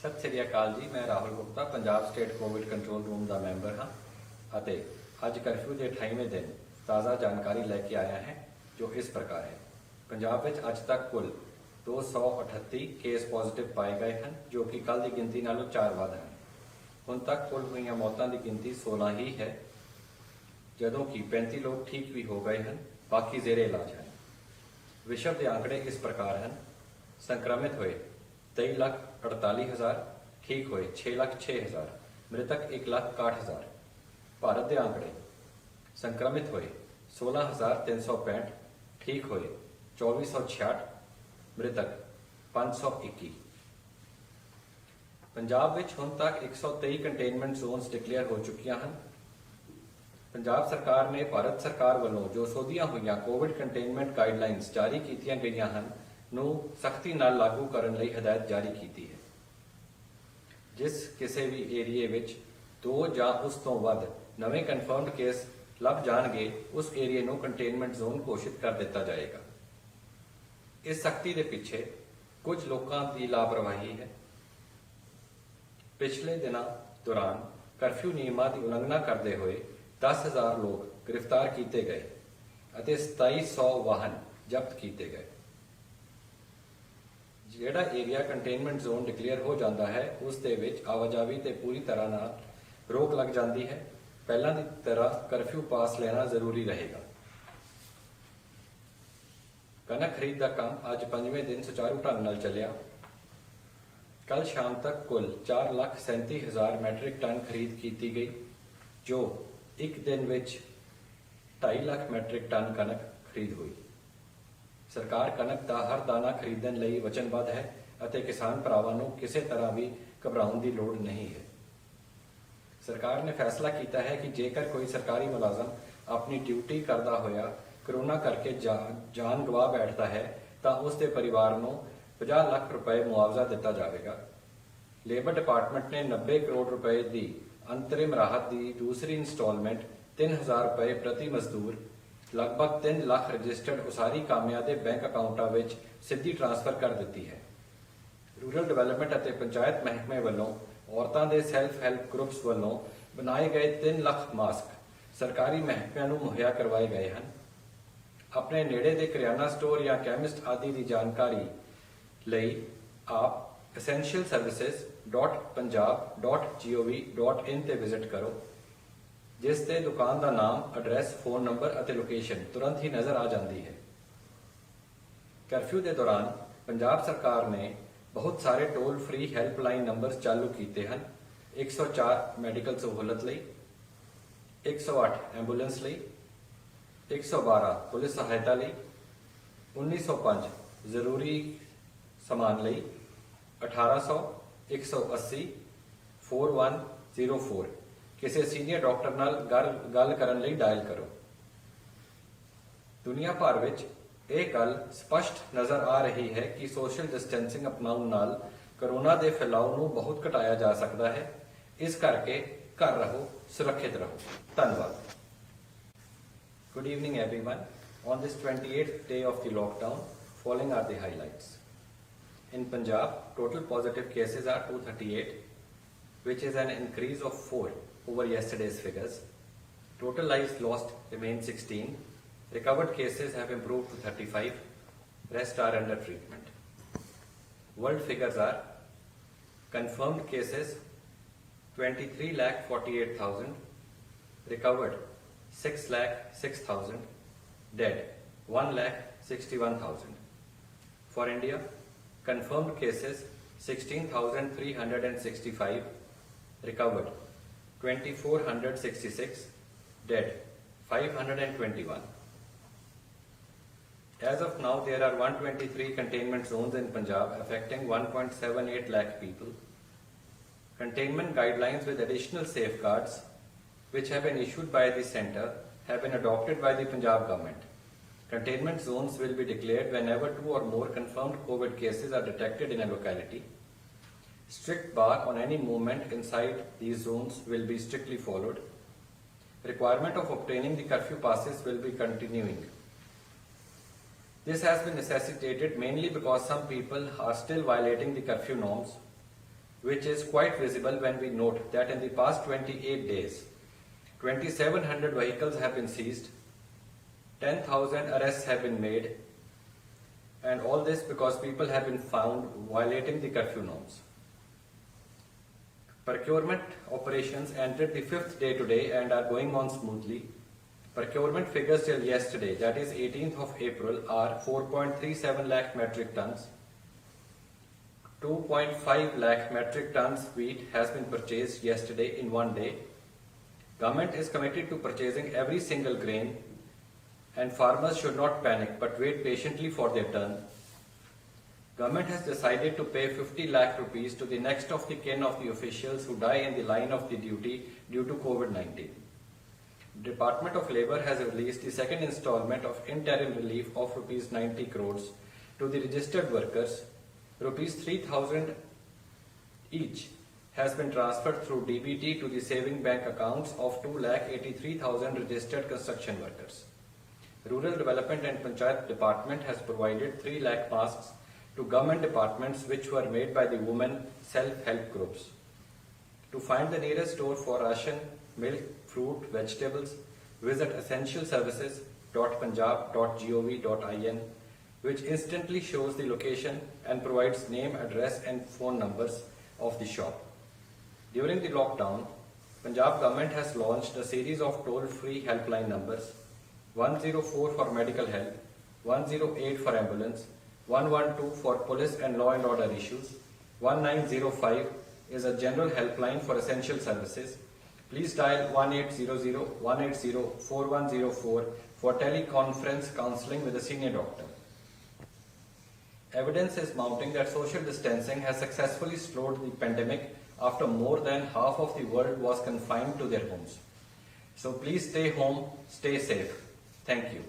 ਸਤਿ ਸ੍ਰੀ ਅਕਾਲ ਜੀ। ਮੈਂ Rahul Gupta Punjab state covid control room ਦਾ member ਹਾਂ ਅਤੇ ਅੱਜ ਕਰਫਿਊ ਦੇ 28ਵੇਂ ਦਿਨ ਤਾਜ਼ਾ ਜਾਣਕਾਰੀ ਲੈ ਕੇ ਆਇਆ ਹੈ ਜੋ ਇਸ ਪ੍ਰਕਾਰ ਹੈ। ਪੰਜਾਬ ਵਿੱਚ ਅੱਜ ਤੱਕ ਕੁੱਲ 238 ਕੇਸ ਪੋਜ਼ਿਟਿਵ ਪਾਏ ਗਏ ਹਨ ਜੋ ਕਿ ਕੱਲ ਦੀ ਗਿਣਤੀ ਨਾਲੋਂ 4 ਵੱਧ ਹਨ। ਹੁਣ ਤੱਕ ਕੁੱਲ ਹੋਈਆਂ ਮੌਤਾਂ ਦੀ ਗਿਣਤੀ 16 ਹੀ ਹੈ ਜਦੋਂ ਕਿ 35 ਲੋਕ ਠੀਕ ਵੀ ਹੋ ਗਏ ਹਨ, ਬਾਕੀ ਜ਼ੇਰੇ ਇਲਾਜ ਹਨ। ਵਿਸ਼ਵ ਦੇ ਆંકੜੇ ਇਸ ਪ੍ਰਕਾਰ ਹਨ। संक्रमित हुए 23,48,000, ठीक हुए 6,06,000, मृतक 1,61,000। भारत के आंकड़े संक्रमित हुए 16,365, ठीक हुए 2,466, मृतक 521। पंजाब विच हुण तक 123 कंटेनमेंट जोन्स डिक्लेयर हो चुकियां हैं। पंजाब सरकार ने भारत सरकार वालों जो सोधियां हुई कोविड कंटेनमेंट गाइडलाइनस जारी कीतियां गईयां हैं ਨੂੰ ਸਖਤੀ ਨਾਲ ਲਾਗੂ ਕਰਨ ਲਈ ਹਦਾਇਤ ਜਾਰੀ ਕੀਤੀ ਹੈ। ਜਿਸ ਕਿਸੇ ਵੀ ਏਰੀਏ ਵਿੱਚ 2 ਜਾਂ ਉਸ ਤੋਂ ਵੱਧ ਨਵੇਂ ਕਨਫਰਮਡ ਕੇਸ ਲੱਭ ਜਾਣਗੇ ਉਸ ਏਰੀਏ ਨੂੰ ਕੰਟੇਨਮੈਂਟ ਜ਼ੋਨ ਘੋਸ਼ਿਤ ਕਰ ਦਿੱਤਾ ਜਾਏਗਾ। ਇਸ ਸਖਤੀ ਦੇ ਪਿੱਛੇ ਕੁਝ ਲੋਕਾਂ ਦੀ ਲਾਪਰਵਾਹੀ ਹੈ। ਪਿਛਲੇ ਦਿਨਾਂ ਦੌਰਾਨ ਕਰਫਿਊ ਨਿਯਮਾਂ ਦੀ ਉਲੰਘਣਾ ਕਰਦੇ ਹੋਏ 10,000 ਲੋਕ ਗ੍ਰਿਫਤਾਰ ਕੀਤੇ ਗਏ ਅਤੇ 2700 ਵਾਹਨ ਜ਼ਬਤ ਕੀਤੇ ਗਏ। ਜਿਹੜਾ ਏਰੀਆ ਕੰਟੇਨਮੈਂਟ ਜ਼ੋਨ ਡਿਕਲੇਅਰ ਹੋ ਜਾਂਦਾ ਹੈ ਉਸ ਦੇ ਵਿੱਚ ਆਵਾਜਾਈ ਤੇ ਪੂਰੀ ਤਰ੍ਹਾਂ ਨਾਲ ਰੋਕ ਲੱਗ ਜਾਂਦੀ ਹੈ। ਪਹਿਲਾਂ ਦੀ ਤਰ੍ਹਾਂ ਕਰਫਿਊ ਪਾਸ ਲੈਣਾ ਜ਼ਰੂਰੀ ਰਹੇਗਾ। ਕਣਕ ਖਰੀਦ ਦਾ ਕੰਮ ਅੱਜ 5ਵੇਂ ਦਿਨ ਸੁਚਾਰੂ ਢੰਗ ਨਾਲ ਚੱਲਿਆ। ਕੱਲ ਸ਼ਾਮ ਤੱਕ ਕੁੱਲ 4,37,000 ਮੈਟ੍ਰਿਕ ਟਨ ਖਰੀਦ ਕੀਤੀ ਗਈ ਜੋ ਇੱਕ ਦਿਨ ਵਿੱਚ 2.5 ਲੱਖ ਮੈਟ੍ਰਿਕ ਟਨ ਕਣਕ ਖਰੀਦ ਹੋਈ। ਸਰਕਾਰ ਕਣਕ ਦਾ ਹਰ ਦਾਣਾ ਖਰੀਦਣ ਲਈ ਵਚਨਬੱਧ ਹੈ ਅਤੇ ਕਿਸਾਨ ਭਰਾਵਾਂ ਨੂੰ ਕਿਸੇ ਤਰ੍ਹਾਂ ਵੀ ਘਬਰਾਉਣ ਦੀ ਲੋੜ ਨਹੀਂ ਹੈ। ਸਰਕਾਰ ਨੇ ਫੈਸਲਾ ਕੀਤਾ ਹੈ ਕਿ ਜੇਕਰ ਕੋਈ ਸਰਕਾਰੀ ਮੁਲਾਜ਼ਮ ਆਪਣੀ ਡਿਊਟੀ ਕਰਦਾ ਹੋਇਆ ਕਰੋਨਾ ਕਰਕੇ ਜਾਨ ਗਵਾ ਬੈਠਦਾ ਹੈ ਤਾਂ ਉਸ ਦੇ ਪਰਿਵਾਰ ਨੂੰ 50 ਲੱਖ ਰੁਪਏ ਮੁਆਵਜ਼ਾ ਦਿੱਤਾ ਜਾਵੇਗਾ। ਲੇਬਰ ਡਿਪਾਰਟਮੈਂਟ ਨੇ 90 ਕਰੋੜ ਰੁਪਏ ਦੀ ਅੰਤਰਿਮ ਰਾਹਤ ਦੀ ਦੂਸਰੀ ਇੰਸਟਾਲਮੈਂਟ 3,000 ਰੁਪਏ ਪ੍ਰਤੀ ਮਜ਼ਦੂਰ ਲਗਭਗ 3 ਲੱਖ ਰਜਿਸਟਰਡ ਉਸਾਰੀ ਕਾਮਿਆਂ ਦੇ ਬੈਂਕ ਅਕਾਊਂਟਾਂ ਵਿੱਚ ਸਿੱਧੀ ਟ੍ਰਾਂਸਫਰ ਕਰ ਦਿੱਤੀ ਹੈ। ਰੂਰਲ ਡਿਵੈਲਪਮੈਂਟ ਅਤੇ ਪੰਚਾਇਤ ਮਹਿਕਮੇ ਵੱਲੋਂ ਔਰਤਾਂ ਦੇ ਸੈਲਫ ਹੈਲਪ ਗਰੁੱਪਸ ਵੱਲੋਂ ਬਣਾਏ ਗਏ 3 ਲੱਖ ਮਾਸਕ ਸਰਕਾਰੀ ਮਹਿਕਮਿਆਂ ਨੂੰ ਮੁਹੱਈਆ ਕਰਵਾਏ ਗਏ ਹਨ। ਆਪਣੇ ਨੇੜੇ ਦੇ ਕਰਿਆਨਾ ਸਟੋਰ ਜਾਂ ਕੈਮਿਸਟ ਆਦਿ ਦੀ ਜਾਣਕਾਰੀ ਲਈ ਆਪ essentialservices.punjab.gov.in ਤੇ ਵਿਜ਼ਿਟ ਕਰੋ ਜਿਸ ਤੇ ਦੁਕਾਨ ਦਾ ਨਾਮ, ਐਡਰੈਸ, ਫੋਨ ਨੰਬਰ ਅਤੇ ਲੋਕੇਸ਼ਨ ਤੁਰੰਤ ਹੀ ਨਜ਼ਰ ਆ ਜਾਂਦੀ ਹੈ। ਕਰਫਿਊ ਦੇ ਦੌਰਾਨ ਪੰਜਾਬ ਸਰਕਾਰ ਨੇ ਬਹੁਤ ਸਾਰੇ ਟੋਲ ਫ੍ਰੀ ਹੈਲਪਲਾਈਨ ਨੰਬਰ ਚਾਲੂ ਕੀਤੇ ਹਨ। 104 ਮੈਡੀਕਲ ਸਹੂਲਤ ਲਈ, 108 ਐਂਬੂਲੈਂਸ ਲਈ, 112 ਪੁਲਿਸ ਸਹਾਇਤਾ ਲਈ, 1905 ਜ਼ਰੂਰੀ ਸਮਾਨ ਲਈ, 1800 180 4104 ਕਿਸੇ ਸੀਨੀਅਰ ਡਾਕਟਰ ਨਾਲ ਗੱਲ ਕਰਨ ਲਈ ਡਾਇਲ ਕਰੋ। ਦੁਨੀਆ ਭਰ ਵਿੱਚ ਇਹ ਗੱਲ ਸਪਸ਼ਟ ਨਜ਼ਰ ਆ ਰਹੀ ਹੈ ਕਿ ਸੋਸ਼ਲ ਡਿਸਟੈਂਸਿੰਗ ਅਪਣਾਉਣ ਨਾਲ ਕਰੋਨਾ ਦੇ ਫੈਲਾਅ ਨੂੰ ਬਹੁਤ ਘਟਾਇਆ ਜਾ ਸਕਦਾ ਹੈ। ਇਸ ਕਰਕੇ ਘਰ ਰਹੋ, ਸੁਰੱਖਿਅਤ ਰਹੋ। ਧੰਨਵਾਦ। Good evening everyone. On this 28th day of the lockdown, following are the highlights. In Punjab, total positive cases are 238, which is an increase of 4 over yesterday's figures. Total lives lost remain 16. Recovered cases have improved to 35. Rest are under treatment. World figures are: confirmed cases 23,48,000, recovered 6,06,000, dead 1,61,000. For India, confirmed cases 16,365, recovered 2,466, dead 521. As of now, there are 123 containment zones in Punjab affecting 1.78 lakh people. Containment guidelines with additional safeguards which have been issued by the centre have been adopted by the Punjab government. Containment zones will be declared whenever 2 or more confirmed COVID cases are detected in a locality. Strict bar on any movement inside these zones will be strictly followed. Requirement of obtaining the curfew passes will be continuing. This has been necessitated mainly because some people are still violating the curfew norms. which is quite visible when we note that in the past 28 days, 2,700 vehicles have been seized, 10,000 arrests have been made, and all this because people have been found violating the curfew norms. Procurement operations entered the 5th day today and are going on smoothly. Procurement figures till yesterday, that is 18th of April, are 4.37 lakh metric tons. 2.5 lakh metric tons wheat has been purchased yesterday in one day. Government is committed to purchasing every single grain, and farmers should not panic but wait patiently for their turn. Government has decided to pay 50 lakh rupees to the next of the kin of the officials who die in the line of the duty due to COVID-19. Department of Labour has released the second installment of interim relief of rupees 90 crores to the registered workers. Rupees 3,000 each has been transferred through DBT to the saving bank accounts of 2,83,000 registered construction workers. Rural Development and Panchayat Department has provided 3 lakh masks to government departments which were made by the women self-help groups. To find the nearest store for ration, milk, fruit, vegetables, visit essentialservices.punjab.gov.in, which instantly shows the location and provides name, address and phone numbers of the shop. During the lockdown, Punjab government has launched a series of toll-free helpline numbers: 104 for medical help, 108 for ambulance, 112 for police and law and order issues, 1905 is a general helpline for essential services. Please dial 1800-180-4104 for teleconference counseling with a senior doctor. Evidence is mounting that social distancing has successfully slowed the pandemic after more than half of the world was confined to their homes. So please stay home, stay safe. Thank you.